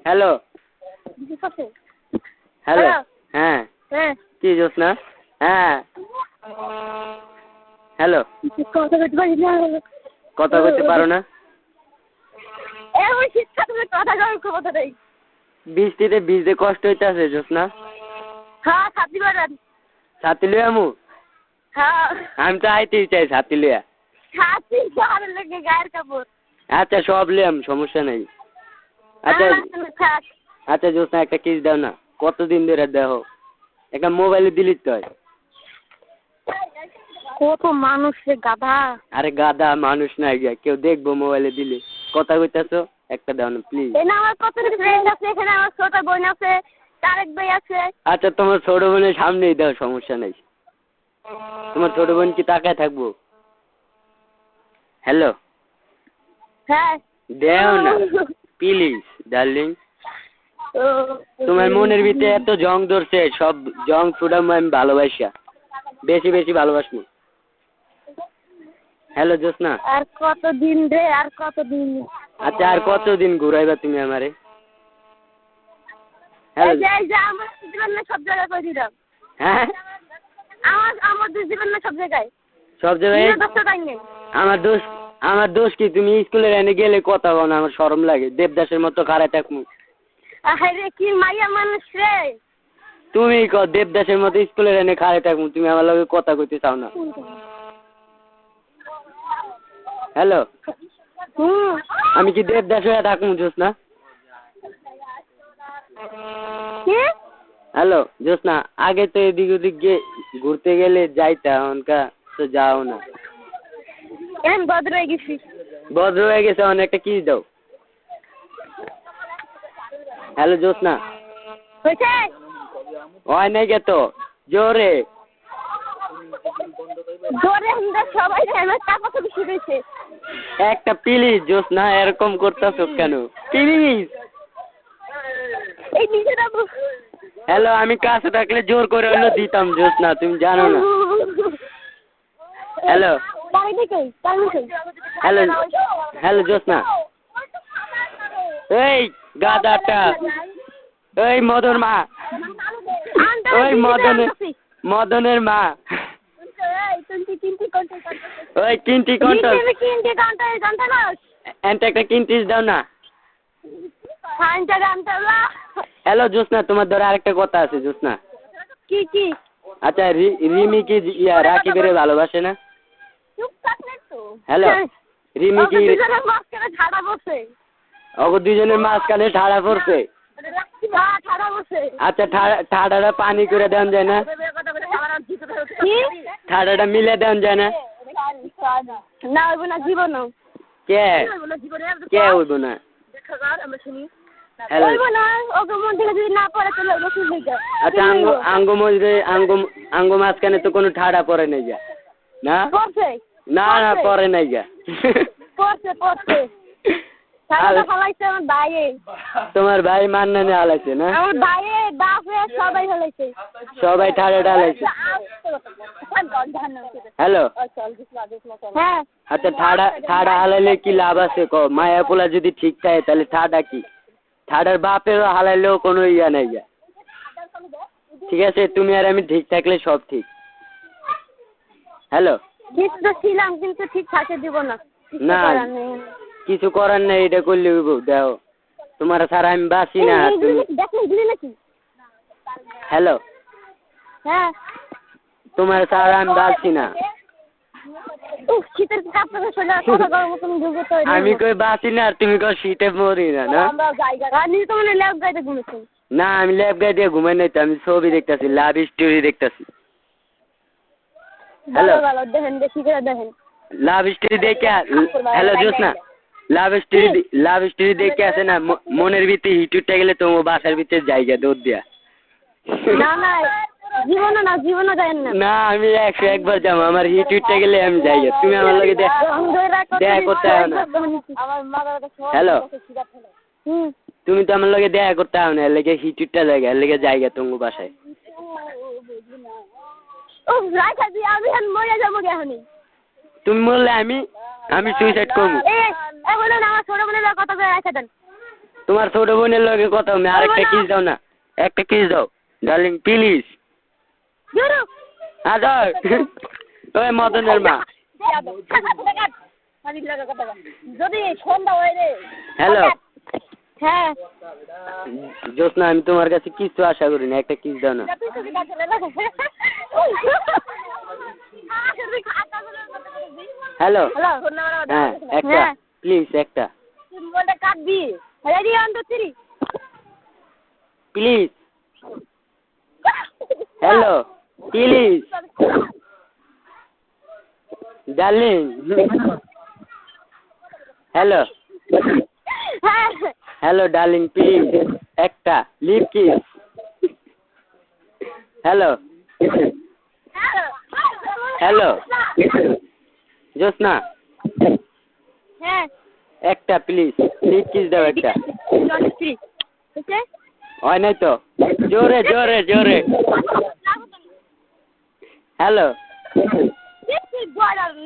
Hello hello হ্যাঁ কি জোসনা হ্যাঁ হ্যালো কথা বলতে পারো না বৃষ্টিতে ভিজতে কষ্ট হইতেছে জোসনা ছাতি লইয়া আমু আমি তো আইতেই চাই ছাতি লইয়া আচ্ছা সব লিয়াম সমস্যা নাই আচ্ছা আচ্ছা জোসনা একটা কিস দাও না কতদিন ধরে দেখো একটা মোবাইলে দিলিত হয় কত মানুষ রে গাধা আরে গাধা মানুষ না গিয়া কেউ দেখবো মোবাইলে দিলে কথা কইতাছো একটা দাও না প্লিজ আমার কত ফ্রেন্ড আছে এখানে আমার ছোট বোন আছে তারেক ভাই আছে আচ্ছা তোমার ছোট বোনের সামনেই দাও সমস্যা নাই তোমার ছোট বোন কি তাকায় থাকবো হ্যালো হ্যাঁ দেও না প্লিজ ডার্লিং তোমার মনের ভিতরে এত জং ধরছে সব জং ফুটামো আমি ভালোবাসা বেশি বেশি ভালোবাসবো হ্যালো জোসনা আর কতদিন রে আর কতদিন আচ্ছা আর কতদিন ঘুরাইবা তুমি আমারে হ্যালো আমার জীবনে সব জায়গায় করে দিলাম হ্যাঁ আমার জীবনে সব জায়গায় আমার দোষ কি তুমি স্কুলে এনে গেলে কথা বলো না আমার শরম লাগে দেবদাসের মতো খাড়ায় থাকবো আরে কি মাইয়া মানুষ রে তুমি কও দেবদাসের মতো স্কুলে এনে খাড়ায় থাকবো তুমি আমার লগে কথা কইতে চাও না হ্যালো আমি কি দেবদাস হয়ে থাকবো জোসনা হ্যালো জোসনা আগে তো এদিক ওদিক ঘুরতে গেলে যাইতা অনকা তো যাও না ভদ্র হয়ে গেছি ভদ্র হয়ে গেছে অনেকটা কিস দাও হ্যালো জোসনা হয় নাই গে তো জোরে সবাই শিখেছে একটা প্লিজ জোসনা এরকম করতেছো কেন প্লিজ হ্যালো আমি কাছে থাকলে জোর করে অন্য দিতাম জোসনা তুমি জানো না হ্যালো হ্যালো হ্যালো জোসনা এই গাদাটা এই মদন মা ওই মদনের মা ওই কিন্তি কন্ট্রোল একটা কিন্তিস দাও না হ্যালো জোসনা তোমার ধরে আরেকটা কথা আছে জোসনা কি কি আচ্ছা রিমি কি রাকিবের ভালোবাসে না হ্যালো রিমি কি দুজনের মাঝখানে ঠাড়া পড়ছে আচ্ছা ঠাড়াটা পানি করে দেন যায় না ঠাড়াটা মিলে দেন যায় না কে কে হইব না আচ্ছা আঙ্গ মাঝখানে তো কোনো ঠাড়া পরে নাই যা না না না পরে নাই যা তোমার ভাই মান্না নিয়ে হালাইছে না সবাই ঠাড়া ঢালাইছে হ্যালো আচ্ছা ঠাড়া হালাইলে কি লাভ আছে ক মায়া পোলা যদি ঠিক থাকে তাহলে ঠাড়া কি ঠাড়ার বাপেরও হালাইলেও কোনো ইয়া নাই যা ঠিক আছে তুমি আর আমি ঠিক থাকলে সব ঠিক হ্যালো ছিলাম কিন্তু ঠিক থাকে দিব না না কিছু করার নেই এটা করলে দেখো তোমার ছাড়া আমি বাঁচি না হ্যালো হ্যাঁ তোমার ছাড়া আমি বাঁচি না আমি কই বাঁচি না আর তুমি কই শীতে মরি না না না আমি ল্যাব গায়ে দিয়ে ঘুমাই নাই তো আমি ছবি দেখতেছি লাভ স্টোরি দেখতেছি হ্যালো লাভ স্টোরি দেখে হ্যালো জোসনা লাভ স্টোরি দেখে আছে না মনের ভিতরে হিট উঠে গেলে তোমার বাসার ভিতরে জায়গা দৌড় দিয়া না আমি 101 বার যাবো আমার হিট উঠে গেলে আমি যাই তুমি আমার লগে দেখা করতে হবে না হ্যালো তুমি তো আমার লগে দেখা করতে হবে না এর লেগে হিট উঠটা জায়গা তোমার বাসায় তুমি মরলে আমি সুইসাইড করবো তোমার ছোট বোনের লগে কথা আমি আরেকটা কিস দাও না, একটা কিস দাও ডার্লিং প্লিজ। আদর ওই মদনের মা। যদি সন্ধ্যা হয় রে। হ্যালো হ্যাঁ জোসনা, আমি তোমার কাছে কিছু আশা করি না, একটা কিস দাও না। হ্যালো হ্যাঁ একটা প্লিজ একটা মোবাইলটা কাটবি। Ready 1 2 3 please. Hello please darling. Hello হ্যাঁ হ্যালো ডার্লিং প্লিজ একটা lip kiss. Hello hello Josna হ্যাঁ একটা প্লিজ লিপ কিস দাও একটা। 1 2 3 ওকে হয় নাই তো, জোরে জোরে জোরে। Hello This is what I'm